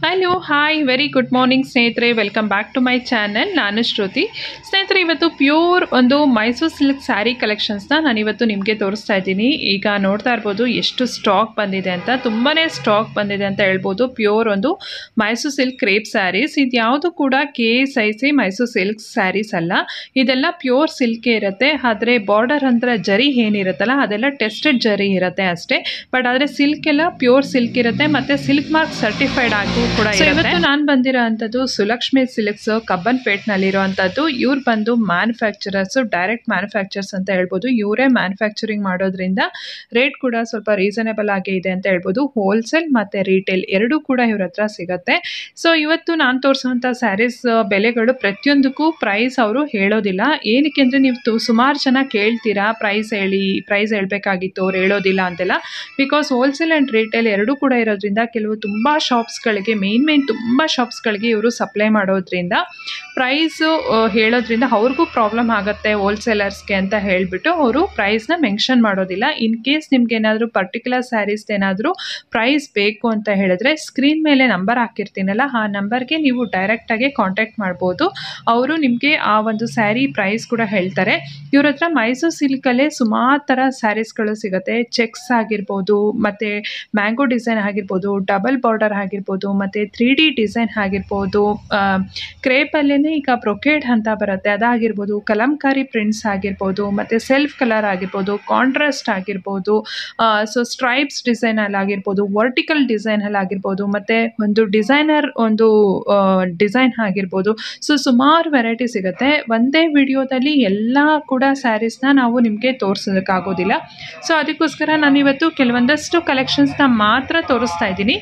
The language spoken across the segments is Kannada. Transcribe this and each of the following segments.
Hello hi very good morning ಸ್ನೇಹಿತರೆ, welcome back to my channel. ನಾನು ಶ್ರುತಿ. ಸ್ನೇಹಿತರೆ, ಇವತ್ತು ಪ್ಯೂರ್ ಒಂದು ಮೈಸೂರು ಸಿಲ್ಕ್ ಸ್ಯಾರಿ ಕಲೆಕ್ಷನ್ಸ್ನ ನಾನಿವತ್ತು ನಿಮಗೆ ತೋರಿಸ್ತಾ ಇದ್ದೀನಿ. ಈಗ ನೋಡ್ತಾ ಇರ್ಬೋದು ಎಷ್ಟು ಸ್ಟಾಕ್ ಬಂದಿದೆ ಅಂತ, ತುಂಬಾ ಸ್ಟಾಕ್ ಬಂದಿದೆ ಅಂತ ಹೇಳ್ಬೋದು. ಪ್ಯೂರ್ ಒಂದು ಮೈಸೂರು ಸಿಲ್ಕ್ ಕ್ರೇಪ್ ಸ್ಯಾರೀಸ್. ಇದು ಯಾವುದು ಕೂಡ KSIC ಮೈಸೂರು ಸಿಲ್ಕ್ ಸ್ಯಾರೀಸ್ ಅಲ್ಲ, ಇದೆಲ್ಲ ಪ್ಯೂರ್ ಸಿಲ್ಕೇ ಇರುತ್ತೆ. ಆದರೆ ಬಾರ್ಡರ್ ಹಂತರ ಜರಿ ಏನಿರುತ್ತಲ್ಲ ಅದೆಲ್ಲ ಟೆಸ್ಟೆಡ್ ಜರಿ ಇರುತ್ತೆ ಅಷ್ಟೇ. ಬಟ್ ಆದರೆ ಸಿಲ್ಕ್ ಎಲ್ಲ ಪ್ಯೂರ್ ಸಿಲ್ಕ್ ಇರುತ್ತೆ ಮತ್ತು ಸಿಲ್ಕ್ ಮಾರ್ಕ್ ಸರ್ಟಿಫೈಡ್ ಆಗಿ ಕೂಡ ಇವತ್ತು ನಾನು ಬಂದಿರೋ ಅಂಥದ್ದು ಸುಲಕ್ಷ್ಮಿ ಸಿಲ್ಕ್ಸ್ ಕಬ್ಬನ್ಪೇಟ್ನಲ್ಲಿರುವಂಥದ್ದು. ಇವ್ರು ಬಂದು ಮ್ಯಾನುಫ್ಯಾಕ್ಚರರ್ಸ್, ಡೈರೆಕ್ಟ್ ಮ್ಯಾನುಫ್ಯಾಕ್ಚರ್ಸ್ ಅಂತ ಹೇಳ್ಬೋದು. ಇವರೇ ಮ್ಯಾನುಫ್ಯಾಕ್ಚರಿಂಗ್ ಮಾಡೋದ್ರಿಂದ ರೇಟ್ ಕೂಡ ಸ್ವಲ್ಪ ರೀಸನೇಬಲ್ ಆಗಿ ಇದೆ ಅಂತ ಹೇಳ್ಬೋದು. ಹೋಲ್ಸೇಲ್ ಮತ್ತು ರೀಟೇಲ್ ಎರಡೂ ಕೂಡ ಇವ್ರ ಹತ್ರ ಸಿಗುತ್ತೆ. ಸೊ ಇವತ್ತು ನಾನು ತೋರಿಸುವಂಥ ಸ್ಯಾರೀಸ್ ಬೆಲೆಗಳು ಪ್ರತಿಯೊಂದಕ್ಕೂ ಪ್ರೈಸ್ ಅವರು ಹೇಳೋದಿಲ್ಲ. ಏನಕ್ಕೆ ಅಂದರೆ ನೀವು ಸುಮಾರು ಜನ ಕೇಳ್ತೀರಾ ಪ್ರೈಸ್ ಹೇಳಬೇಕಾಗಿತ್ತು, ಅವ್ರು ಹೇಳೋದಿಲ್ಲ ಅಂತೆಲ್ಲ. ಬಿಕಾಸ್ ಹೋಲ್ಸೇಲ್ ಆ್ಯಂಡ್ ರೀಟೇಲ್ ಎರಡೂ ಕೂಡ ಇರೋದ್ರಿಂದ ಕೆಲವು ತುಂಬ ಶಾಪ್ಸ್ಗಳಿಗೆ ಮೇನ್ ತುಂಬ ಶಾಪ್ಸ್ಗಳಿಗೆ ಇವರು ಸಪ್ಲೈ ಮಾಡೋದ್ರಿಂದ ಪ್ರೈಸು ಹೇಳೋದ್ರಿಂದ ಅವ್ರಿಗೂ ಪ್ರಾಬ್ಲಮ್ ಆಗುತ್ತೆ ಹೋಲ್ಸೇಲರ್ಸ್ಗೆ ಅಂತ ಹೇಳಿಬಿಟ್ಟು ಅವರು ಪ್ರೈಸ್ನ ಮೆನ್ಷನ್ ಮಾಡೋದಿಲ್ಲ. ಇನ್ ಕೇಸ್ ನಿಮ್ಗೆ ಏನಾದರೂ ಪರ್ಟಿಕ್ಯುಲರ್ ಸ್ಯಾರೀಸ್ ಏನಾದರೂ ಪ್ರೈಸ್ ಬೇಕು ಅಂತ ಹೇಳಿದ್ರೆ ಸ್ಕ್ರೀನ್ ಮೇಲೆ ನಂಬರ್ ಹಾಕಿರ್ತೀನಲ್ಲ, ಆ ನಂಬರ್ಗೆ ನೀವು ಡೈರೆಕ್ಟಾಗಿ ಕಾಂಟ್ಯಾಕ್ಟ್ ಮಾಡ್ಬೋದು. ಅವರು ನಿಮಗೆ ಆ ಒಂದು ಸ್ಯಾರಿ ಪ್ರೈಸ್ ಕೂಡ ಹೇಳ್ತಾರೆ. ಇವ್ರ ಹತ್ರ ಮೈಸೂರು ಸಿಲ್ಕಲ್ಲೇ ಸುಮಾರು ಥರ ಸ್ಯಾರೀಸ್ಗಳು ಸಿಗುತ್ತೆ. ಚೆಕ್ಸ್ ಆಗಿರ್ಬೋದು, ಮತ್ತು ಮ್ಯಾಂಗೋ ಡಿಸೈನ್ ಆಗಿರ್ಬೋದು, ಡಬಲ್ ಬಾರ್ಡರ್ ಆಗಿರ್ಬೋದು, ಮತ್ತು 3D ಡಿಸೈನ್ ಆಗಿರ್ಬೋದು, ಕ್ರೇಪಲ್ಲೇ ಈಗ ಬ್ರೊಕೇಡ್ ಅಂತ ಬರುತ್ತೆ ಅದಾಗಿರ್ಬೋದು, ಕಲಂಕಾರಿ ಪ್ರಿಂಟ್ಸ್ ಆಗಿರ್ಬೋದು, ಮತ್ತು ಸೆಲ್ಫ್ ಕಲರ್ ಆಗಿರ್ಬೋದು, ಕಾಂಟ್ರಾಸ್ಟ್ ಆಗಿರ್ಬೋದು, ಸೊ ಸ್ಟ್ರೈಪ್ಸ್ ಡಿಸೈನಲ್ಲಿ ಆಗಿರ್ಬೋದು, ವರ್ಟಿಕಲ್ ಡಿಸೈನಲ್ಲಿ ಆಗಿರ್ಬೋದು, ಮತ್ತು ಒಂದು ಡಿಸೈನರ್ ಒಂದು ಡಿಸೈನ್ ಆಗಿರ್ಬೋದು. ಸೊ ಸುಮಾರು ವೆರೈಟಿ ಸಿಗುತ್ತೆ. ಒಂದೇ ವಿಡಿಯೋದಲ್ಲಿ ಎಲ್ಲ ಕೂಡ ಸ್ಯಾರೀಸ್ನ ನಾವು ನಿಮಗೆ ತೋರಿಸೋದಕ್ಕಾಗೋದಿಲ್ಲ. ಸೊ ಅದಕ್ಕೋಸ್ಕರ ನಾನಿವತ್ತು ಕೆಲವೊಂದಷ್ಟು ಕಲೆಕ್ಷನ್ಸ್ನ ಮಾತ್ರ ತೋರಿಸ್ತಾ ಇದ್ದೀನಿ.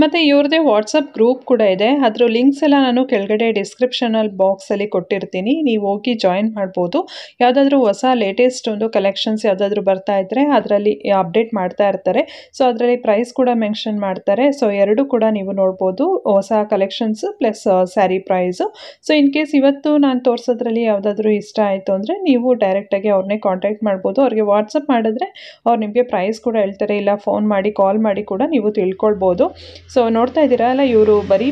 ಮತ್ತು ಇವ್ರದ್ದೇ ವಾಟ್ಸಪ್ ಗ್ರೂಪ್ ಕೂಡ ಇದೆ. ಅದರ ಲಿಂಕ್ಸ್ ಎಲ್ಲ ನಾನು ಕೆಳಗಡೆ ಡಿಸ್ಕ್ರಿಪ್ಷನಲ್ ಬಾಕ್ಸಲ್ಲಿ ಕೊಟ್ಟಿರ್ತೀನಿ, ನೀವು ಹೋಗಿ ಜಾಯಿನ್ ಮಾಡ್ಬೋದು. ಯಾವುದಾದ್ರೂ ಹೊಸ ಲೇಟೆಸ್ಟ್ ಒಂದು ಕಲೆಕ್ಷನ್ಸ್ ಯಾವುದಾದ್ರೂ ಬರ್ತಾ ಇದ್ದರೆ ಅದರಲ್ಲಿ ಅಪ್ಡೇಟ್ ಮಾಡ್ತಾ ಇರ್ತಾರೆ. ಸೊ ಅದರಲ್ಲಿ ಪ್ರೈಸ್ ಕೂಡ ಮೆನ್ಷನ್ ಮಾಡ್ತಾರೆ. ಸೊ ಎರಡೂ ಕೂಡ ನೀವು ನೋಡ್ಬೋದು, ಹೊಸ collections plus sari price. So in case ಇವತ್ತು ನಾನು ತೋರಿಸೋದ್ರಲ್ಲಿ ಯಾವುದಾದ್ರೂ ಇಷ್ಟ ಆಯಿತು ಅಂದರೆ ನೀವು ಡೈರೆಕ್ಟಾಗಿ ಅವ್ರನ್ನೇ ಕಾಂಟ್ಯಾಕ್ಟ್ ಮಾಡ್ಬೋದು. ಅವ್ರಿಗೆ ವಾಟ್ಸಪ್ ಮಾಡಿದ್ರೆ ಅವ್ರು ನಿಮಗೆ ಪ್ರೈಸ್ ಕೂಡ ಹೇಳ್ತಾರೆ, ಇಲ್ಲ ಫೋನ್ ಮಾಡಿ ಕಾಲ್ ಮಾಡಿ ಕೂಡ ನೀವು ತಿಳ್ಕೊಳ್ಬೋದು. ಸೊ ನೋಡ್ತಾ ಇದ್ದೀರಾ ಅಲ್ಲ, ಇವರು ಬರೀ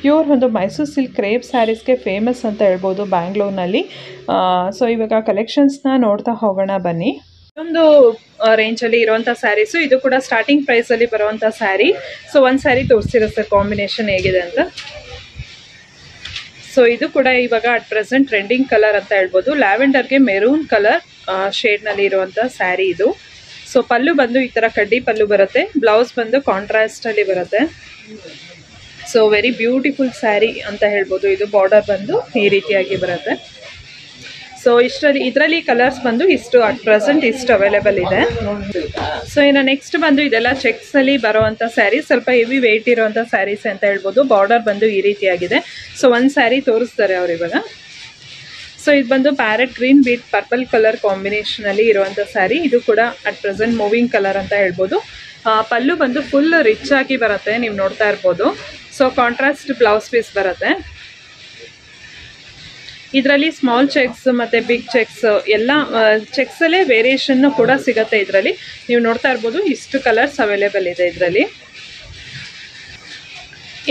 ಪ್ಯೂರ್ ಒಂದು ಮೈಸೂರು ಸಿಲ್ಕ್ ಕ್ರೇಪ್ ಸ್ಯಾರೀಸ್ಗೆ ಫೇಮಸ್ ಅಂತ ಹೇಳ್ಬೋದು ಬ್ಯಾಂಗ್ಳೂರ್ನಲ್ಲಿ. ಸೊ ಇವಾಗ ಕಲೆಕ್ಷನ್ಸ್ನ ನೋಡ್ತಾ ಹೋಗೋಣ ಬನ್ನಿ. ಒಂದು ರೇಂಜಲ್ಲಿ ಇರುವಂಥ ಸ್ಯಾರೀಸು, ಇದು ಕೂಡ ಸ್ಟಾರ್ಟಿಂಗ್ ಪ್ರೈಸಲ್ಲಿ ಬರುವಂಥ ಸ್ಯಾರಿ. ಸೊ ಒಂದು ಸ್ಯಾರಿ ತೋರಿಸಿರೋ ಸರ್ ಕಾಂಬಿನೇಷನ್ ಹೇಗಿದೆ ಅಂತ. ಸೊ ಇದು ಕೂಡ ಇವಾಗ ಅಟ್ ಪ್ರೆಸೆಂಟ್ ಟ್ರೆಂಡಿಂಗ್ ಕಲರ್ ಅಂತ ಹೇಳ್ಬೋದು. ಲ್ಯಾವೆಂಡರ್ಗೆ ಮೆರೂನ್ ಕಲರ್ ಶೇಡ್ನಲ್ಲಿ ಇರುವಂಥ ಸ್ಯಾರಿ ಇದು. ಸೊ ಪಲ್ಲು ಬಂದು ಈ ಥರ ಕಡ್ಡಿ ಪಲ್ಲು ಬರುತ್ತೆ, ಬ್ಲೌಸ್ ಬಂದು ಕಾಂಟ್ರಾಸ್ಟಲ್ಲಿ ಬರುತ್ತೆ. ಸೊ ವೆರಿ ಬ್ಯೂಟಿಫುಲ್ ಸ್ಯಾರಿ ಅಂತ ಹೇಳ್ಬೋದು. ಇದು ಬಾರ್ಡರ್ ಬಂದು ಈ ರೀತಿಯಾಗಿ ಬರುತ್ತೆ. ಸೊ ಇದರಲ್ಲಿ ಕಲರ್ಸ್ ಬಂದು ಇಷ್ಟು ಅಟ್ ಪ್ರೆಸೆಂಟ್ ಇಷ್ಟು ಅವೈಲೇಬಲ್ ಇದೆ. ಸೊ ಇನ್ನು ನೆಕ್ಸ್ಟ್ ಬಂದು ಇದೆಲ್ಲ ಚೆಕ್ಸಲ್ಲಿ ಬರೋವಂಥ ಸ್ಯಾರಿ, ಸ್ವಲ್ಪ ಹೆವಿ ವೆಯ್ಟ್ ಇರೋವಂಥ ಸ್ಯಾರೀಸ್ ಅಂತ ಹೇಳ್ಬೋದು. ಬಾರ್ಡರ್ ಬಂದು ಈ ರೀತಿಯಾಗಿದೆ. ಸೊ ಒಂದು ಸ್ಯಾರಿ ತೋರಿಸ್ತಾರೆ ಅವ್ರು ಇವಾಗ. ಸೊ ಇದು ಬಂದು parrot green with purple colour ಕಾಂಬಿನೇಷನಲ್ಲಿ ಇರುವಂಥ ಸ್ಯಾರಿ. ಇದು ಕೂಡ ಅಟ್ ಪ್ರೆಸೆಂಟ್ ಮೂವಿಂಗ್ ಕಲರ್ ಅಂತ ಹೇಳ್ಬೋದು. ಪಲ್ಲು ಬಂದು ಫುಲ್ ರಿಚ್ ಆಗಿ ಬರುತ್ತೆ, ನೀವು ನೋಡ್ತಾ ಇರ್ಬೋದು. ಸೊ ಕಾಂಟ್ರಾಸ್ಟ್ ಬ್ಲೌಸ್ ಪೀಸ್ ಬರುತ್ತೆ. ಇದರಲ್ಲಿ ಸ್ಮಾಲ್ ಚೆಕ್ಸ್ ಮತ್ತು ಬಿಗ್ ಚೆಕ್ಸ್ ಎಲ್ಲ ಚೆಕ್ಸಲ್ಲೇ ವೇರಿಯೇಷನ್ನು ಕೂಡ ಸಿಗುತ್ತೆ. ಇದರಲ್ಲಿ ನೀವು ನೋಡ್ತಾ ಇರ್ಬೋದು ಇಷ್ಟು ಕಲರ್ಸ್ ಅವೈಲೇಬಲ್ ಇದೆ ಇದರಲ್ಲಿ.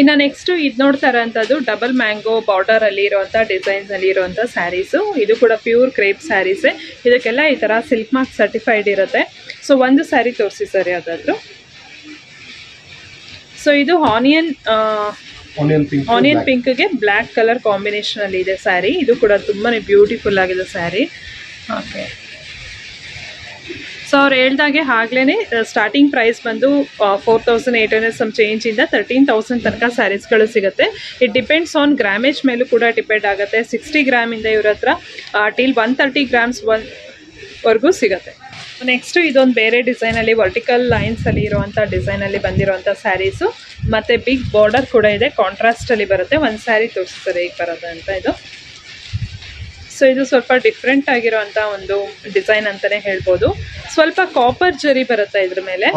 ಇನ್ನು ನೆಕ್ಸ್ಟು ಇದು ನೋಡ್ತಾ ಇರೋಂಥದ್ದು ಡಬಲ್ ಮ್ಯಾಂಗೋ ಬಾರ್ಡರಲ್ಲಿ ಇರುವಂಥ ಡಿಸೈನ್ಸಲ್ಲಿ ಇರುವಂಥ ಸ್ಯಾರೀಸು. ಇದು ಕೂಡ ಪ್ಯೂರ್ ಕ್ರೇಪ್ ಸ್ಯಾರೀಸೇ. ಇದಕ್ಕೆಲ್ಲ ಈ ಥರ ಸಿಲ್ಕ್ ಮಾರ್ಕ್ ಸರ್ಟಿಫೈಡ್ ಇರುತ್ತೆ. ಸೊ ಒಂದು ಸ್ಯಾರಿ ತೋರಿಸಿ ಸರ್ ಯಾವುದಾದ್ರೂ. ಸೊ ಇದು ಆನಿಯನ್ ಪಿಂಕ್ಗೆ ಬ್ಲ್ಯಾಕ್ ಕಲರ್ ಕಾಂಬಿನೇಷನಲ್ಲಿ ಇದೆ ಸ್ಯಾರಿ. ಇದು ಕೂಡ ತುಂಬಾ ಬ್ಯೂಟಿಫುಲ್ ಆಗಿದೆ ಸ್ಯಾರಿ. ಓಕೆ, ಸೊ ಅವ್ರು ಹೇಳ್ದಾಗೆ ಆಗ್ಲೇ ಸ್ಟಾರ್ಟಿಂಗ್ ಪ್ರೈಸ್ ಬಂದು 4800 ಸಮ್ ಚೇಂಜಿಂದ 13,000 ತನಕ ಸ್ಯಾರೀಸ್ಗಳು ಸಿಗುತ್ತೆ. ಇಟ್ ಡಿಪೆಂಡ್ಸ್ ಆನ್ ಗ್ರಾಮೇಜ್ ಮೇಲೂ ಕೂಡ ಡಿಪೆಂಡ್ ಆಗುತ್ತೆ. 60 ಗ್ರಾಮಿಂದ ಇವ್ರ ಹತ್ರ ಟಿಲ್ 130 ಗ್ರಾಮ್ಸ್ ವರೆಗೂ ಸಿಗುತ್ತೆ. ನೆಕ್ಸ್ಟು ಇದೊಂದು ಬೇರೆ ಡಿಸೈನಲ್ಲಿ ವರ್ಟಿಕಲ್ ಲೈನ್ಸಲ್ಲಿ ಇರುವಂಥ ಡಿಸೈನಲ್ಲಿ ಬಂದಿರುವಂಥ ಸ್ಯಾರೀಸು, ಮತ್ತು ಬಿಗ್ ಬಾರ್ಡರ್ ಕೂಡ ಇದೆ, ಕಾಂಟ್ರಾಸ್ಟಲ್ಲಿ ಬರುತ್ತೆ. ಒಂದು ಸ್ಯಾರಿ ತೋರಿಸ್ತಾರೆ ಹೇಗೆ ಬರುತ್ತೆ ಅಂತ ಇದು. ಸೊ ಇದು ಸ್ವಲ್ಪ ಡಿಫ್ರೆಂಟ್ ಆಗಿರುವಂಥ ಒಂದು ಡಿಸೈನ್ ಅಂತಲೇ ಹೇಳ್ಬೋದು. ಸ್ವಲ್ಪ ಕಾಪರ್ ಜರಿ ಬರುತ್ತೆ ಇದ್ರ ಮೇಲೆ.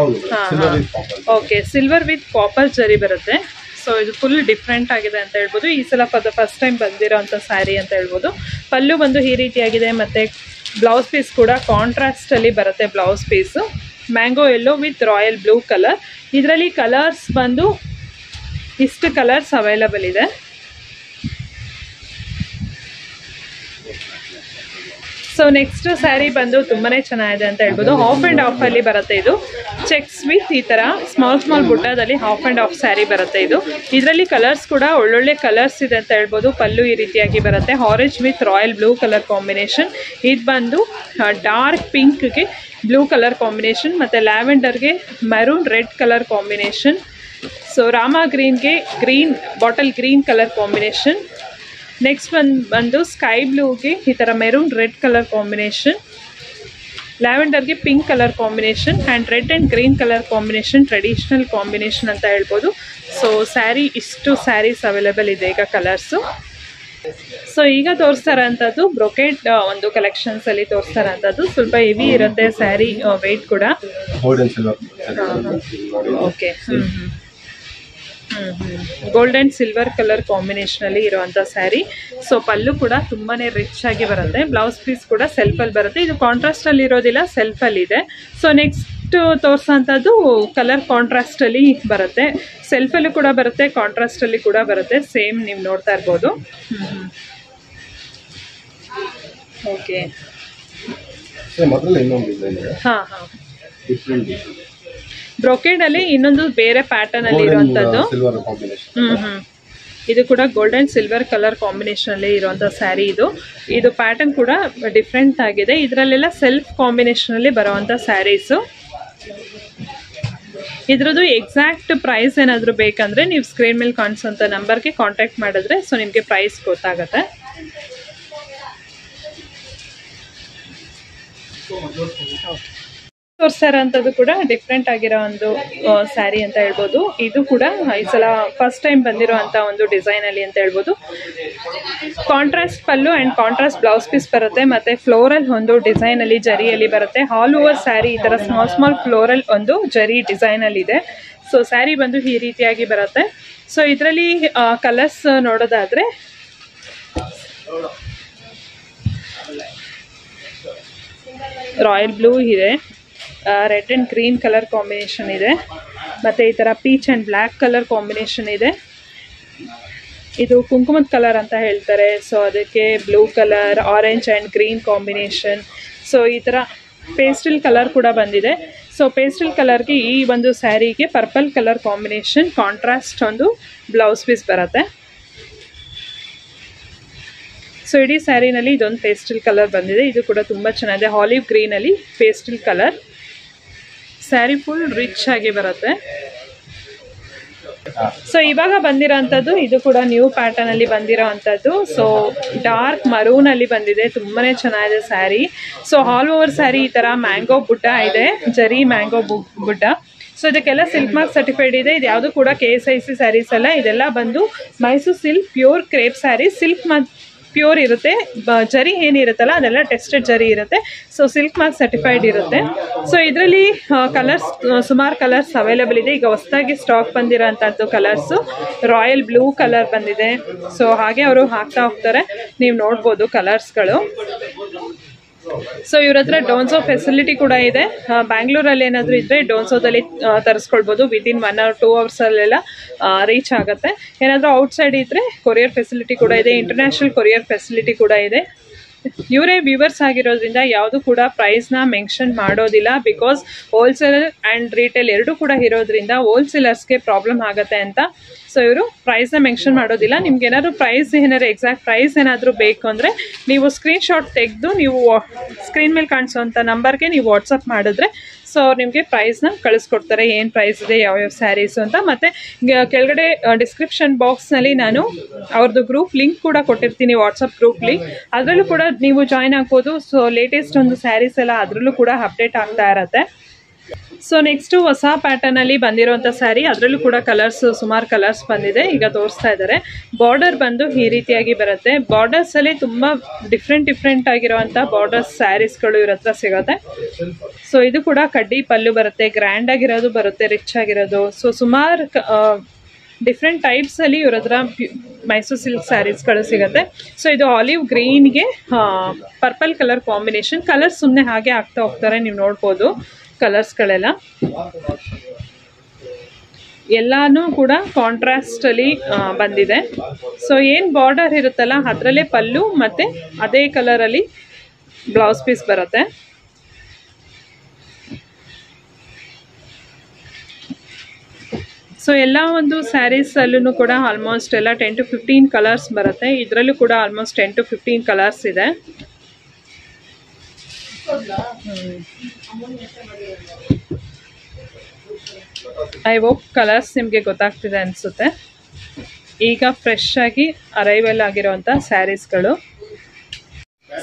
ಓಕೆ, ಸಿಲ್ವರ್ ವಿತ್ ಕಾಪರ್ ಜರಿ ಬರುತ್ತೆ. ಸೊ ಇದು ಫುಲ್ ಡಿಫ್ರೆಂಟ್ ಆಗಿದೆ ಅಂತ ಹೇಳ್ಬೋದು. ಈ ಸಲ ಫಸ್ಟ್ ಟೈಮ್ ಬಂದಿರೋಂಥ ಸ್ಯಾರಿ ಅಂತ ಹೇಳ್ಬೋದು. ಪಲ್ಲು ಬಂದು ಈ ರೀತಿಯಾಗಿದೆ, ಮತ್ತು ಬ್ಲೌಸ್ ಪೀಸ್ ಕೂಡ ಕಾಂಟ್ರಾಸ್ಟಲ್ಲಿ ಬರುತ್ತೆ blouse piece. Mango yellow with royal blue colour. ಇದರಲ್ಲಿ ಕಲರ್ಸ್ ಬಂದು ಇಷ್ಟು ಕಲರ್ಸ್ ಅವೈಲಬಲ್ ಇದೆ. ಸೊ ನೆಕ್ಸ್ಟ್ ಸ್ಯಾರಿ ಬಂದು ತುಂಬಾನೇ ಚೆನ್ನಾಗಿದೆ ಅಂತ ಹೇಳ್ಬೋದು. ಹಾಫ್ ಆ್ಯಂಡ್ ಹಾಫ್ ಅಲ್ಲಿ ಬರುತ್ತೆ ಇದು. ಚೆಕ್ಸ್ ವಿತ್ ಈ ತರ ಸ್ಮಾಲ್ ಬುಟ್ಟದಲ್ಲಿ ಹಾಫ್ ಆ್ಯಂಡ್ ಹಾಫ್ ಸ್ಯಾರಿ ಬರುತ್ತೆ ಇದು. ಇದರಲ್ಲಿ ಕಲರ್ಸ್ ಕೂಡ ಒಳ್ಳೊಳ್ಳೆ ಕಲರ್ಸ್ ಇದೆ ಅಂತ ಹೇಳ್ಬೋದು. ಪಲ್ಲು ಈ ರೀತಿಯಾಗಿ ಬರುತ್ತೆ, orange with royal blue colour combination. ಇದು ಬಂದು ಡಾರ್ಕ್ ಪಿಂಕ್ಗೆ ಬ್ಲೂ ಕಲರ್ ಕಾಂಬಿನೇಷನ್, ಮತ್ತು ಲ್ಯಾವೆಂಡರ್ಗೆ maroon red colour combination. So Rama ಗ್ರೀನ್ಗೆ green bottle green colour combination. Next ಬಂದು ಸ್ಕೈ ಬ್ಲೂಗೆ ಈ ಥರ ಮೆರೂನ್ ರೆಡ್ ಕಲರ್ ಕಾಂಬಿನೇಷನ್, ಲ್ಯಾವೆಂಡರ್ಗೆ pink colour combination and red and green colour combination, traditional combination ಅಂತ ಹೇಳ್ಬೋದು. ಸೊ ಸ್ಯಾರಿ ಇಷ್ಟು ಸ್ಯಾರೀಸ್ ಅವೈಲೇಬಲ್ ಇದೆ ಈಗ ಕಲರ್ಸು. ಸೊ ಈಗ ತೋರಿಸ್ತಾರ ಅಂಥದ್ದು ಬ್ರೊಕೆಟ್ ಒಂದು ಕಲೆಕ್ಷನ್ಸಲ್ಲಿ ತೋರಿಸ್ತಾರ ಅಂಥದ್ದು. ಸ್ವಲ್ಪ ಹೆವಿ ಇರುತ್ತೆ ಸ್ಯಾರಿ, ವೆಯ್ಟ್ ಕೂಡ. Okay, gold and silver colour ಕಾಂಬಿನೇಷನಲ್ಲಿ ಇರುವಂಥ ಸ್ಯಾರಿ. ಸೊ ಪಲ್ಲು ಕೂಡ ತುಂಬಾ ರಿಚ್ ಆಗಿ ಬರುತ್ತೆ. ಬ್ಲೌಸ್ ಪೀಸ್ ಕೂಡ ಸೆಲ್ಫಲ್ಲಿ ಬರುತ್ತೆ. ಇದು ಕಾಂಟ್ರಾಸ್ಟಲ್ಲಿ ಇರೋದಿಲ್ಲ, ಸೆಲ್ಫಲ್ಲಿ ಇದೆ. ಸೊ ನೆಕ್ಸ್ಟ್ ತೋರಿಸೋಂಥದ್ದು ಕಲರ್ ಕಾಂಟ್ರಾಸ್ಟಲ್ಲಿ ಬರುತ್ತೆ. ಸೆಲ್ಫಲ್ಲೂ ಕೂಡ ಬರುತ್ತೆ, ಕಾಂಟ್ರಾಸ್ಟಲ್ಲಿ ಕೂಡ ಬರುತ್ತೆ. ಸೇಮ್ ನೀವು ನೋಡ್ತಾ ಇರ್ಬೋದು. ಓಕೆ, ಹಾಂ ಹಾಂ, ಬ್ರೊಕೆಡ್ ಅಲ್ಲಿ ಇನ್ನೊಂದು ಬೇರೆ ಪ್ಯಾಟರ್ನ್ ಅಲ್ಲಿ ಇರುವಂತದ್ದು. ಇದು ಕೂಡ gold and silver colour combination ಅಲ್ಲಿ ಇರುವಂತ ಸ್ಯಾರಿ. ಇದು ಪ್ಯಾಟರ್ನ್ ಕೂಡ ಡಿಫ್ರೆಂಟ್ ಆಗಿದೆ. ಇದರಲ್ಲೆಲ್ಲ ಸೆಲ್ಫ್ ಕಾಂಬಿನೇಷನ್ ಅಲ್ಲಿ ಬರುವಂತ ಸ್ಯಾರೀಸ್. ಇದ್ರದ್ದು ಎಕ್ಸಾಕ್ಟ್ ಪ್ರೈಸ್ ಏನಾದರೂ ಬೇಕಂದ್ರೆ ನೀವು ಸ್ಕ್ರೀನ್ ಮೇಲೆ ಕಾಣಿಸೋಂಥ ನಂಬರ್ಗೆ ಕಾಂಟ್ಯಾಕ್ಟ್ ಮಾಡಿದ್ರೆ ಸೊ ನಿಮಗೆ ಪ್ರೈಸ್ ಗೊತ್ತಾಗುತ್ತೆ. ತೋರಿಸ್ತಾರಂಥದ್ದು ಕೂಡ ಡಿಫ್ರೆಂಟ್ ಆಗಿರೋ ಒಂದು ಸ್ಯಾರಿ ಅಂತ ಹೇಳ್ಬೋದು. ಇದು ಕೂಡ ಈ ಸಲ ಫಸ್ಟ್ ಟೈಮ್ ಬಂದಿರೋಂಥ ಒಂದು ಡಿಸೈನಲ್ಲಿ ಅಂತ ಹೇಳ್ಬೋದು. Contrast pallu and contrast blouse piece ಬರುತ್ತೆ, ಮತ್ತು ಫ್ಲೋರಲ್ ಒಂದು ಡಿಸೈನಲ್ಲಿ ಜರಿಯಲ್ಲಿ ಬರುತ್ತೆ. ಆಲ್ ಓವರ್ ಸ್ಯಾರಿ ಈ ಥರ ಸ್ಮಾಲ್ ಫ್ಲೋರಲ್ ಒಂದು ಜರಿ ಡಿಸೈನಲ್ಲಿ ಇದೆ. ಸೊ ಸ್ಯಾರಿ ಬಂದು ಈ ರೀತಿಯಾಗಿ ಬರುತ್ತೆ. ಸೊ ಇದರಲ್ಲಿ ಕಲರ್ಸ್ ನೋಡೋದಾದರೆ ರಾಯಲ್ ಬ್ಲೂ ಇದೆ, red and green colour combination ಇದೆ, ಮತ್ತು ಈ ಥರ peach and black colour combination ಇದೆ. ಇದು ಕುಂಕುಮದ ಕಲರ್ ಅಂತ ಹೇಳ್ತಾರೆ. ಸೊ ಅದಕ್ಕೆ blue colour, orange and green combination. So ಈ ಥರ ಪೇಸ್ಟಲ್ ಕಲರ್ ಕೂಡ ಬಂದಿದೆ. ಸೊ ಪೇಸ್ಟಲ್ ಕಲರ್ಗೆ ಈ ಒಂದು ಸ್ಯಾರಿಗೆ ಪರ್ಪಲ್ ಕಲರ್ ಕಾಂಬಿನೇಷನ್, ಕಾಂಟ್ರಾಸ್ಟ್ ಒಂದು ಬ್ಲೌಸ್ ಪೀಸ್ ಬರುತ್ತೆ. ಸೊ ಇಡೀ ಸ್ಯಾರಿನಲ್ಲಿ ಇದೊಂದು ಪೇಸ್ಟಲ್ ಕಲರ್ ಬಂದಿದೆ. ಇದು ಕೂಡ ತುಂಬ ಚೆನ್ನಾಗಿದೆ, ಆಲಿವ್ ಗ್ರೀನಲ್ಲಿ pastel colour. Sari full rich ಆಗಿ ಬರುತ್ತೆ. ಸೊ ಇವಾಗ ಬಂದಿರೋಂಥದ್ದು ಇದು ಕೂಡ ನ್ಯೂ ಪ್ಯಾಟರ್ನ್ ಅಲ್ಲಿ ಬಂದಿರೋ ಅಂಥದ್ದು. ಸೊ ಡಾರ್ಕ್ ಮರೂನ್ ಅಲ್ಲಿ ಬಂದಿದೆ, ತುಂಬಾನೇ ಚೆನ್ನಾಗಿದೆ sari. So all over sari ಈ ತರ ಮ್ಯಾಂಗೋ ಬುಟ್ಟ ಇದೆ, ಜರಿ ಮ್ಯಾಂಗೋ ಬುಟ್ಟ. ಸೊ ಇದಕ್ಕೆಲ್ಲ ಸಿಲ್ಕ್ ಮಾರ್ಕ್ ಸರ್ಟಿಫೈಡ್ ಇದೆ. ಇದು ಯಾವುದು ಕೂಡ KSIC ಸ್ಯಾರೀಸ್ ಅಲ್ಲ, ಇದೆಲ್ಲ ಬಂದು Mysuru silk pure crepe sari. Silk pure ಇರುತ್ತೆ, ಜರಿ ಏನಿರುತ್ತಲ್ಲ ಅದೆಲ್ಲ ಟೆಸ್ಟೆಡ್ ಜರಿ ಇರುತ್ತೆ. ಸೊ ಸಿಲ್ಕ್ ಮಾರ್ಕ್ ಸರ್ಟಿಫೈಡ್ ಇರುತ್ತೆ. ಸೊ ಇದರಲ್ಲಿ ಕಲರ್ಸ್ ಸುಮಾರು ಕಲರ್ಸ್ ಅವೈಲೇಬಲ್ ಇದೆ. ಈಗ ಹೊಸದಾಗಿ ಸ್ಟಾಕ್ ಬಂದಿರೋಂಥದ್ದು ಕಲರ್ಸು ರಾಯಲ್ ಬ್ಲೂ ಕಲರ್ ಬಂದಿದೆ. ಸೊ ಹಾಗೆ ಅವರು ಹಾಕ್ತಾ ಹೋಗ್ತಾರೆ, ನೀವು ನೋಡ್ಬೋದು ಕಲರ್ಸ್ಗಳು. ಸೊ ಇವ್ರ ಹತ್ರ ಡೋನ್ಸೋ ಫೆಸಿಲಿಟಿ ಕೂಡ ಇದೆ. ಬ್ಯಾಂಗ್ಳೂರಲ್ಲಿ ಏನಾದರೂ ಇದ್ದರೆ ಡೋನ್ಸೋದಲ್ಲಿ ತರಿಸ್ಕೊಳ್ಬೋದು. ವಿತಿನ್ 1 or 2 hours ಅಲ್ಲೆಲ್ಲ ರೀಚ್ ಆಗುತ್ತೆ. ಏನಾದರೂ ಔಟ್ಸೈಡ್ ಇದ್ದರೆ ಕೊರಿಯರ್ ಫೆಸಿಲಿಟಿ ಕೂಡ ಇದೆ, ಇಂಟರ್ನ್ಯಾಷನಲ್ ಕೊರಿಯರ್ ಫೆಸಿಲಿಟಿ ಕೂಡ ಇದೆ. ಇವರೇ ವ್ಯೂವರ್ಸ್ ಆಗಿರೋದ್ರಿಂದ ಯಾವುದು ಕೂಡ ಪ್ರೈಸ್ನ ಮೆನ್ಷನ್ ಮಾಡೋದಿಲ್ಲ. ಬಿಕಾಸ್ ಹೋಲ್ಸೇಲ್ ಆ್ಯಂಡ್ ರೀಟೇಲ್ ಎರಡೂ ಕೂಡ ಇರೋದ್ರಿಂದ ಹೋಲ್ಸೇಲರ್ಸ್ಗೆ ಪ್ರಾಬ್ಲಮ್ ಆಗುತ್ತೆ ಅಂತ ಸೊ ಇವರು ಪ್ರೈಸ್ನ ಮೆನ್ಷನ್ ಮಾಡೋದಿಲ್ಲ. ನಿಮ್ಗೆ ಏನಾದರೂ ಪ್ರೈಸ್ ಎಕ್ಸಾಕ್ಟ್ ಪ್ರೈಸ್ ಏನಾದರೂ ಬೇಕು ಅಂದರೆ ನೀವು ಸ್ಕ್ರೀನ್ಶಾಟ್ ತೆಗೆದು ನೀವು ಸ್ಕ್ರೀನ್ ಮೇಲೆ ಕಾಣಿಸೋಂಥ ನಂಬರ್ಗೆ ನೀವು ವಾಟ್ಸಪ್ ಮಾಡಿದ್ರೆ ಸೊ ಅವ್ರು ನಿಮಗೆ ಪ್ರೈಸ್ನ ಕಳಿಸ್ಕೊಡ್ತಾರೆ, ಏನು ಪ್ರೈಸ್ ಇದೆ, ಯಾವ್ಯಾವ ಸ್ಯಾರೀಸು ಅಂತ. ಮತ್ತು ಕೆಳಗಡೆ ಡಿಸ್ಕ್ರಿಪ್ಷನ್ ಬಾಕ್ಸ್ನಲ್ಲಿ ನಾನು ಅವ್ರದ್ದು ಗ್ರೂಪ್ ಲಿಂಕ್ ಕೂಡ ಕೊಟ್ಟಿರ್ತೀನಿ, ವಾಟ್ಸಪ್ ಗ್ರೂಪ್ ಲಿಂಕ್. ಅದರಲ್ಲೂ ಕೂಡ ನೀವು ಜಾಯ್ನ್ ಆಗ್ಬೋದು. ಸೊ ಲೇಟೆಸ್ಟ್ ಒಂದು ಸ್ಯಾರೀಸ್ ಎಲ್ಲ ಅದರಲ್ಲೂ ಕೂಡ ಅಪ್ಡೇಟ್ ಆಗ್ತಾ ಇರತ್ತೆ. ಸೊ ನೆಕ್ಸ್ಟು ಹೊಸ ಪ್ಯಾಟರ್ನಲ್ಲಿ ಬಂದಿರುವಂಥ ಸ್ಯಾರಿ, ಅದರಲ್ಲೂ ಕೂಡ ಕಲರ್ಸ್ ಸುಮಾರು ಕಲರ್ಸ್ ಬಂದಿದೆ, ಈಗ ತೋರಿಸ್ತಾ ಇದ್ದಾರೆ. ಬಾರ್ಡರ್ ಬಂದು ಈ ರೀತಿಯಾಗಿ ಬರುತ್ತೆ. ಬಾರ್ಡರ್ಸಲ್ಲಿ ತುಂಬ ಡಿಫ್ರೆಂಟ್ ಆಗಿರುವಂಥ ಬಾರ್ಡರ್ಸ್ ಸ್ಯಾರೀಸ್ಗಳು ಇವ್ರ ಹತ್ರ ಸಿಗುತ್ತೆ. ಸೊ ಇದು ಕೂಡ ಕಡ್ಡಿ ಪಲ್ಲು ಬರುತ್ತೆ, ಗ್ರ್ಯಾಂಡ್ ಆಗಿರೋದು ಬರುತ್ತೆ, ರಿಚ್ ಆಗಿರೋದು. ಸೊ ಸುಮಾರು ಡಿಫ್ರೆಂಟ್ ಟೈಪ್ಸಲ್ಲಿ ಇವ್ರ ಹತ್ರ ಮೈಸೂರು ಸಿಲ್ಕ್ ಸ್ಯಾರೀಸ್ಗಳು ಸಿಗುತ್ತೆ. ಸೊ ಇದು ಆಲಿವ್ ಗ್ರೀನ್ಗೆ ಪರ್ಪಲ್ ಕಲರ್ ಕಾಂಬಿನೇಷನ್. ಕಲರ್ಸ್ ಸುಮ್ಮನೆ ಹಾಗೆ ಆಗ್ತಾ ಹೋಗ್ತಾರೆ, ನೀವು ನೋಡ್ಬೋದು ಕಲರ್ಸ್ಗಳೆಲ್ಲ. ಎಲ್ಲಾನು ಕೂಡ ಕಾಂಟ್ರಾಸ್ಟ್ ಅಲ್ಲಿ ಬಂದಿದೆ. ಸೊ ಏನು ಬಾರ್ಡರ್ ಇರುತ್ತಲ್ಲ ಅದರಲ್ಲೇ ಪಲ್ಲು ಮತ್ತೆ ಅದೇ ಕಲರ್ ಅಲ್ಲಿ ಬ್ಲೌಸ್ ಪೀಸ್ ಬರುತ್ತೆ. ಸೊ ಎಲ್ಲ ಒಂದು ಸ್ಯಾರೀಸ್ ಅಲ್ಲೂ ಕೂಡ ಆಲ್ಮೋಸ್ಟ್ ಎಲ್ಲ 10 to 15 ಕಲರ್ಸ್ ಬರುತ್ತೆ. ಇದರಲ್ಲೂ ಕೂಡ ಆಲ್ಮೋಸ್ಟ್ 10 to 15 ಕಲರ್ಸ್ ಇದೆ. ಐ ಹೋಪ್ ಕಲರ್ಸ್ ನಿಮಗೆ ಗೊತ್ತಾಗ್ತಿದೆ ಅನಿಸುತ್ತೆ. ಈಗ ಫ್ರೆಶ್ ಆಗಿ ಅರೈವಲ್ ಆಗಿರುವಂಥ ಸ್ಯಾರೀಸ್ಗಳು.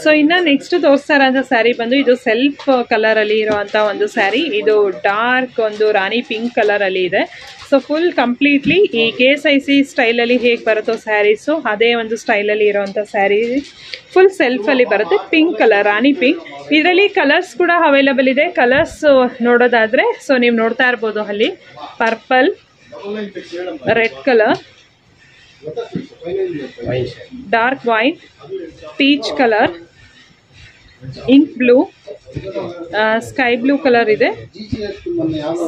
ಸೊ ಇನ್ನು ನೆಕ್ಸ್ಟ್ ತೋರಿಸ್ತಾ ಇರೋಂಥ ಸ್ಯಾರಿ ಬಂದು ಇದು ಸೆಲ್ಫ್ ಕಲರಲ್ಲಿ ಇರೋವಂಥ ಒಂದು ಸ್ಯಾರಿ. ಇದು ಡಾರ್ಕ್ ಒಂದು ರಾಣಿ ಪಿಂಕ್ ಕಲರಲ್ಲಿ ಇದೆ. ಸೊ ಫುಲ್ ಕಂಪ್ಲೀಟ್ಲಿ ಈ KSIC ಸ್ಟೈಲಲ್ಲಿ ಹೇಗೆ ಬರುತ್ತೋ ಸ್ಯಾರೀಸು ಅದೇ ಒಂದು ಸ್ಟೈಲಲ್ಲಿ ಇರೋವಂಥ ಸ್ಯಾರಿ ಫುಲ್ ಸೆಲ್ಫಲ್ಲಿ ಬರುತ್ತೆ. Pink colour, Rani pink. ಇದರಲ್ಲಿ ಕಲರ್ಸ್ ಕೂಡ ಅವೈಲಬಲ್ ಇದೆ. ಕಲರ್ಸ್ ನೋಡೋದಾದರೆ ಸೊ ನೀವು ನೋಡ್ತಾ ಇರ್ಬೋದು ಅಲ್ಲಿ purple, red colour, dark wine, peach colour, ink blue, sky blue colour ಇದೆ.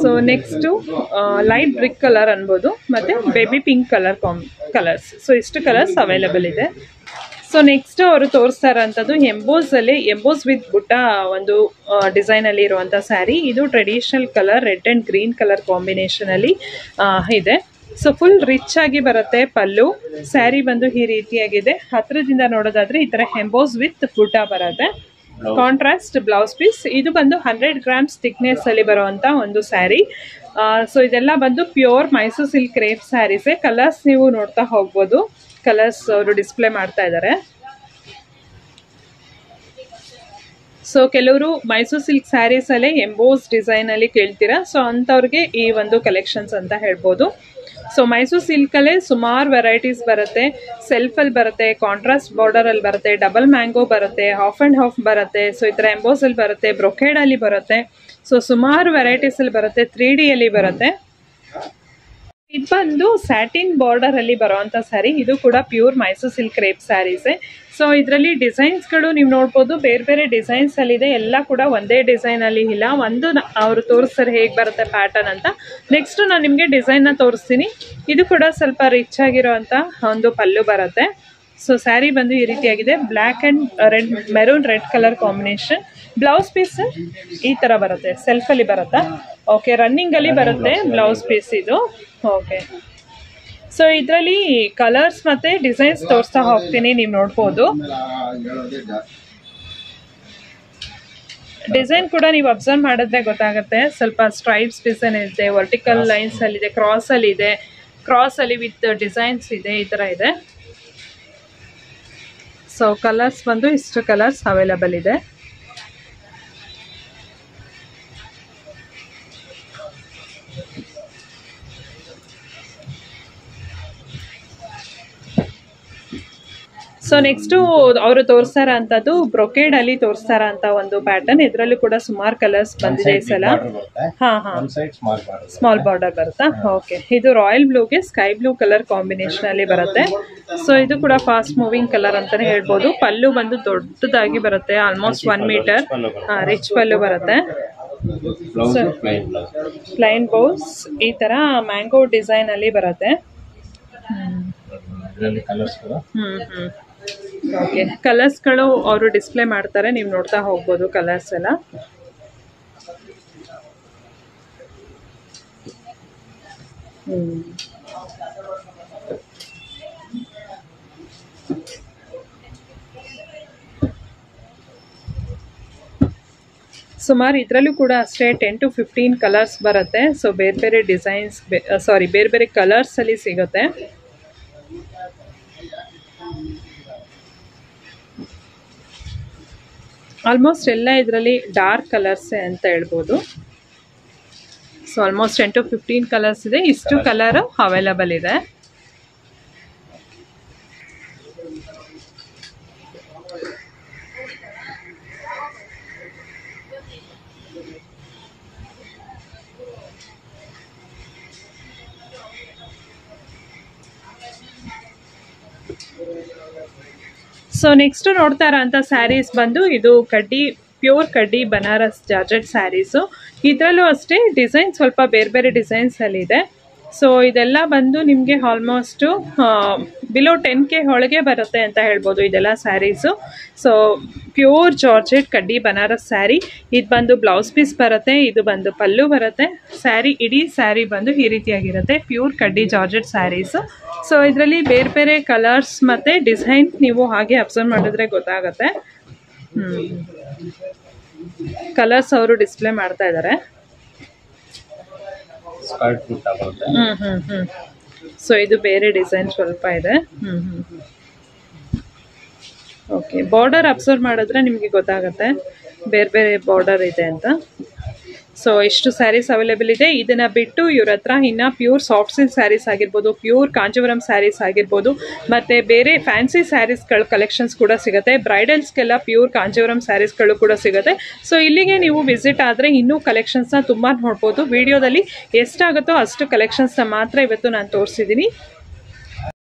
So next light brick colour ಅನ್ಬೋದು, ಮತ್ತು ಬೇಬಿ ಪಿಂಕ್ ಕಲರ್ಸ್. ಸೊ ಇಷ್ಟು ಕಲರ್ಸ್ ಅವೈಲಬಲ್ ಇದೆ. ಸೊ ನೆಕ್ಸ್ಟ್ ಅವರು ತೋರಿಸ್ತಾ ಇರೋಂಥದ್ದು ಎಂಬೋಸ್ ವಿತ್ ಬುಟ್ಟ ಒಂದು ಡಿಸೈನಲ್ಲಿ ಇರುವಂಥ ಸ್ಯಾರಿ. ಇದು traditional colour red and green colour ಕಾಂಬಿನೇಷನಲ್ಲಿ ಇದೆ. ಸೊ ಫುಲ್ ರಿಚ್ ಆಗಿ ಬರುತ್ತೆ ಪಲ್ಲು. ಸ್ಯಾರಿ ಬಂದು ಈ ರೀತಿಯಾಗಿದೆ. ಹತ್ರದಿಂದ ನೋಡೋದಾದ್ರೆ ಈ ಥರ ಎಂಬೋಸ್ ವಿತ್ ಬುಟ್ಟ ಬರುತ್ತೆ. Contrast blouse piece. ಇದು ಬಂದು 100 grams ಥಿಕ್ನೆಸ್ ಅಲ್ಲಿ ಬರುವಂತ ಒಂದು ಸ್ಯಾರಿ. ಸೊ ಇದೆಲ್ಲ ಬಂದು ಪ್ಯೂರ್ ಮೈಸೂರು ಸಿಲ್ಕ್ ಕ್ರೇಪ್ ಸ್ಯಾರೀಸೇ. ಕಲರ್ಸ್ ನೀವು ನೋಡ್ತಾ ಹೋಗ್ಬೋದು. ಕಲರ್ಸ್ ಅವರು ಡಿಸ್ಪ್ಲೇ ಮಾಡ್ತಾ ಇದ್ದಾರೆ. ಸೊ ಕೆಲವರು ಮೈಸೂರು ಸಿಲ್ಕ್ ಸ್ಯಾರೀಸ್ ಅಲ್ಲೇ ಎಂಬೋಸ್ ಡಿಸೈನ್ ಅಲ್ಲಿ ಕೇಳ್ತೀರಾ. ಸೊ ಅಂಥವ್ರಿಗೆ ಈ ಒಂದು ಕಲೆಕ್ಷನ್ಸ್ ಅಂತ ಹೇಳ್ಬೋದು. ಸೊ ಮೈಸೂರು ಸಿಲ್ಕಲ್ಲೇ ಸುಮಾರು ವೆರೈಟೀಸ್ ಬರುತ್ತೆ. ಸೆಲ್ಫಲ್ಲಿ ಬರುತ್ತೆ, ಕಾಂಟ್ರಾಸ್ಟ್ ಬಾರ್ಡರಲ್ಲಿ ಬರುತ್ತೆ, ಡಬಲ್ ಮ್ಯಾಂಗೋ ಬರುತ್ತೆ, ಹಾಫ್ ಆ್ಯಂಡ್ ಹಾಫ್ ಬರುತ್ತೆ. ಸೊ ಈ ಥರ ಎಂಬೋಸಲ್ಲಿ ಬರುತ್ತೆ, ಬ್ರೊಕೇಡಲ್ಲಿ ಬರುತ್ತೆ. ಸೊ ಸುಮಾರು ವೆರೈಟೀಸಲ್ಲಿ ಬರುತ್ತೆ, 3D ಅಲ್ಲಿ ಬರುತ್ತೆ. ಇದು ಬಂದು ಸ್ಯಾಟಿನ್ ಬಾರ್ಡರ್ ಅಲ್ಲಿ ಬರುವಂತ ಸ್ಯಾರಿ. ಇದು ಕೂಡ ಪ್ಯೂರ್ ಮೈಸೂರು ಸಿಲ್ಕ್ ಕ್ರೇಪ್ ಸ್ಯಾರೀಸೇ. ಸೊ ಇದರಲ್ಲಿ ಡಿಸೈನ್ಸ್ಗಳು ನೀವು ನೋಡ್ಬೋದು, ಬೇರೆ ಬೇರೆ ಡಿಸೈನ್ಸ್ ಅಲ್ಲಿ ಇದೆ. ಎಲ್ಲ ಕೂಡ ಒಂದೇ ಡಿಸೈನ್ ಅಲ್ಲಿ ಇಲ್ಲ. ಒಂದು ಅವರು ತೋರಿಸ್ತಾರೆ ಹೇಗೆ ಬರುತ್ತೆ ಪ್ಯಾಟರ್ನ್ ಅಂತ. ನೆಕ್ಸ್ಟ್ ನಾನು ನಿಮಗೆ ಡಿಸೈನ್ನ ತೋರಿಸ್ತೀನಿ. ಇದು ಕೂಡ ಸ್ವಲ್ಪ ರಿಚ್ ಆಗಿರೋಂಥ ಒಂದು ಪಲ್ಲು ಬರುತ್ತೆ. ಸೊ ಸ್ಯಾರಿ ಬಂದು ಈ ರೀತಿಯಾಗಿದೆ. Black and red, maroon red colour combination. Blouse piece ಈ ಥರ ಬರುತ್ತೆ, ಸೆಲ್ಫಲ್ಲಿ ಬರುತ್ತಾ? ಓಕೆ, ರನ್ನಿಂಗಲ್ಲಿ ಬರುತ್ತೆ ಬ್ಲೌಸ್ ಪೀಸ್ ಇದು. ಓಕೆ, ಸೊ ಇದರಲ್ಲಿ ಕಲರ್ಸ್ ಮತ್ತು ಡಿಸೈನ್ಸ್ ತೋರಿಸ್ತಾ ಹೋಗ್ತೀನಿ, ನೀವು ನೋಡ್ಬೋದು. ಡಿಸೈನ್ ಕೂಡ ನೀವು ಅಬ್ಸರ್ವ್ ಮಾಡಿದ್ರೆ ಗೊತ್ತಾಗುತ್ತೆ. ಸ್ವಲ್ಪ ಸ್ಟ್ರೈಪ್ಸ್ ಡಿಸೈನ್ ಇದೆ, ವರ್ಟಿಕಲ್ ಲೈನ್ಸಲ್ಲಿದೆ, ಕ್ರಾಸಲ್ಲಿದೆ, ಕ್ರಾಸಲ್ಲಿ ವಿತ್ ಡಿಸೈನ್ಸ್ ಇದೆ, ಈ ಥರ ಇದೆ. ಸೊ ಕಲರ್ಸ್ ಬಂದು ಇಷ್ಟು ಕಲರ್ಸ್ ಅವೈಲಬಲ್ ಇದೆ. ಸೊ ನೆಕ್ಸ್ಟು ಅವರು ತೋರಿಸ್ತಾರ ಅಂಥದ್ದು ಬ್ರೊಕೇಡ್ ಅಲ್ಲಿ ತೋರಿಸ್ತಾರ ಅಂತ ಒಂದು ಪ್ಯಾಟರ್ನ್. ಇದರಲ್ಲೂ ಕೂಡ ಸುಮಾರು ಕಲರ್ಸ್ ಬಂದಿದೆ ಈ ಸಲ. ಸ್ಮಾಲ್ ಬಾರ್ಡರ್ ಬರುತ್ತಾ? ಓಕೆ, ಇದು ರಾಯಲ್ ಬ್ಲೂಗೆ ಸ್ಕೈ ಬ್ಲೂ ಕಲರ್ ಕಾಂಬಿನೇಷನ್ ಅಲ್ಲಿ ಬರುತ್ತೆ. ಸೊ ಇದು ಕೂಡ ಫಾಸ್ಟ್ ಮೂವಿಂಗ್ ಕಲರ್ ಅಂತಾನೆ ಹೇಳ್ಬೋದು. ಪಲ್ಲು ಬಂದು ದೊಡ್ಡದಾಗಿ ಬರುತ್ತೆ, ಆಲ್ಮೋಸ್ಟ್ 1 ಮೀಟರ್ ರಿಚ್ ಪಲ್ಲು ಬರುತ್ತೆ. ಪ್ಲೈನ್ ಬೌಸ್ ಈ ತರ ಮ್ಯಾಂಗೋ ಡಿಸೈನ್ ಅಲ್ಲಿ ಬರುತ್ತೆ. ಓಕೆ, ಕಲರ್ಸ್ಗಳು ಅವರು ಡಿಸ್ಪ್ಲೇ ಮಾಡ್ತಾರೆ, ನೀವು ನೋಡ್ತಾ ಹೋಗ್ಬೋದು ಕಲರ್ಸ್ ಎಲ್ಲ. ಸುಮಾರು ಇದರಲ್ಲೂ ಕೂಡ ಅಷ್ಟೇ 10 to 15 ಕಲರ್ಸ್ ಬರುತ್ತೆ. ಸೊ ಬೇರೆ ಬೇರೆ ಡಿಸೈನ್ಸ್, ಬೇರೆ ಬೇರೆ ಕಲರ್ಸ್ ಅಲ್ಲಿ ಸಿಗುತ್ತೆ. ಆಲ್ಮೋಸ್ಟ್ ಎಲ್ಲ ಇದರಲ್ಲಿ ಡಾರ್ಕ್ ಕಲರ್ಸೇ ಅಂತ ಹೇಳ್ಬೋದು. ಸೊ ಆಲ್ಮೋಸ್ಟ್ 10 to 15 ಕಲರ್ಸ್ ಇದೆ. ಇಷ್ಟು ಕಲರ್ ಅವೈಲಬಲ್ ಇದೆ. ಸೊ ನೆಕ್ಸ್ಟ್ ನೋಡ್ತಾ ಇರೋಂಥ ಸ್ಯಾರೀಸ್ ಬಂದು ಇದು ಕಡ್ಡಿ, ಪ್ಯೂರ್ ಕಡ್ಡಿ ಬನಾರಸ್ ಜಾರ್ಜೆಟ್ ಸ್ಯಾರೀಸು. ಇದರಲ್ಲೂ ಅಷ್ಟೇ ಡಿಸೈನ್ ಸ್ವಲ್ಪ ಬೇರೆ ಬೇರೆ ಡಿಸೈನ್ಸ್ ಅಲ್ಲಿ ಇದೆ. ಸೊ ಇದೆಲ್ಲ ಬಂದು ನಿಮಗೆ ಆಲ್ಮೋಸ್ಟು ಬಿಲೋ 10K ಒಳಗೆ ಬರುತ್ತೆ ಅಂತ ಹೇಳ್ಬೋದು ಇದೆಲ್ಲ ಸ್ಯಾರೀಸು. ಸೊ ಪ್ಯೂರ್ ಜಾರ್ಜೆಟ್ ಕಡ್ಡಿ ಬನಾರಸ್ ಸ್ಯಾರಿ. ಇದು ಬಂದು ಬ್ಲೌಸ್ ಪೀಸ್ ಬರುತ್ತೆ, ಇದು ಬಂದು ಪಲ್ಲು ಬರುತ್ತೆ. ಸ್ಯಾರಿ ಇಡೀ ಸ್ಯಾರಿ ಬಂದು ಈ ರೀತಿಯಾಗಿರುತ್ತೆ, ಪ್ಯೂರ್ ಕಡ್ಡಿ ಜಾರ್ಜೆಟ್ ಸ್ಯಾರೀಸು. ಸೊ ಇದರಲ್ಲಿ ಬೇರೆ ಬೇರೆ ಕಲರ್ಸ್ ಮತ್ತು ಡಿಸೈನ್ ನೀವು ಹಾಗೆ ಅಬ್ಸರ್ವ್ ಮಾಡಿದ್ರೆ ಗೊತ್ತಾಗುತ್ತೆ. ಕಲರ್ಸ್ ಅವರು ಡಿಸ್ಪ್ಲೇ ಮಾಡ್ತಾ ಇದ್ದಾರೆ. ಸೊ ಇದು ಬೇರೆ ಡಿಸೈನ್ ಸ್ವಲ್ಪ ಇದೆ. ಓಕೆ, ಬಾರ್ಡರ್ ಅಬ್ಸರ್ವ್ ಮಾಡಿದ್ರೆ ನಿಮಗೆ ಗೊತ್ತಾಗುತ್ತೆ ಬೇರೆ ಬೇರೆ ಬಾರ್ಡರ್ ಇದೆ ಅಂತ. ಸೊ ಇಷ್ಟು ಸ್ಯಾರೀಸ್ ಅವೈಲೇಬಲ್ ಇದೆ. ಇದನ್ನು ಬಿಟ್ಟು ಇವ್ರ ಹತ್ರ ಇನ್ನು ಪ್ಯೂರ್ ಸಾಫ್ಟ್ ಸಿಲ್ಕ್ ಸ್ಯಾರೀಸ್ ಆಗಿರ್ಬೋದು, ಪ್ಯೂರ್ ಕಾಂಜೀವರಂ ಸ್ಯಾರೀಸ್ ಆಗಿರ್ಬೋದು, ಮತ್ತು ಬೇರೆ ಫ್ಯಾನ್ಸಿ ಸ್ಯಾರೀಸ್ಗಳ ಕಲೆಕ್ಷನ್ಸ್ ಕೂಡ ಸಿಗುತ್ತೆ. ಬ್ರೈಡಲ್ಸ್ಗೆಲ್ಲ ಪ್ಯೂರ್ ಕಾಂಜೀವರಂ ಸ್ಯಾರೀಸ್ಗಳು ಕೂಡ ಸಿಗುತ್ತೆ. ಸೊ ಇಲ್ಲಿಗೆ ನೀವು ವಿಸಿಟ್ ಆದರೆ ಇನ್ನೂ ಕಲೆಕ್ಷನ್ಸ್ನ ತುಂಬ ನೋಡ್ಬೋದು. ವಿಡಿಯೋದಲ್ಲಿ ಎಷ್ಟಾಗುತ್ತೋ ಅಷ್ಟು ಕಲೆಕ್ಷನ್ಸ್ನ ಮಾತ್ರ ಇವತ್ತು ನಾನು ತೋರಿಸಿದ್ದೀನಿ.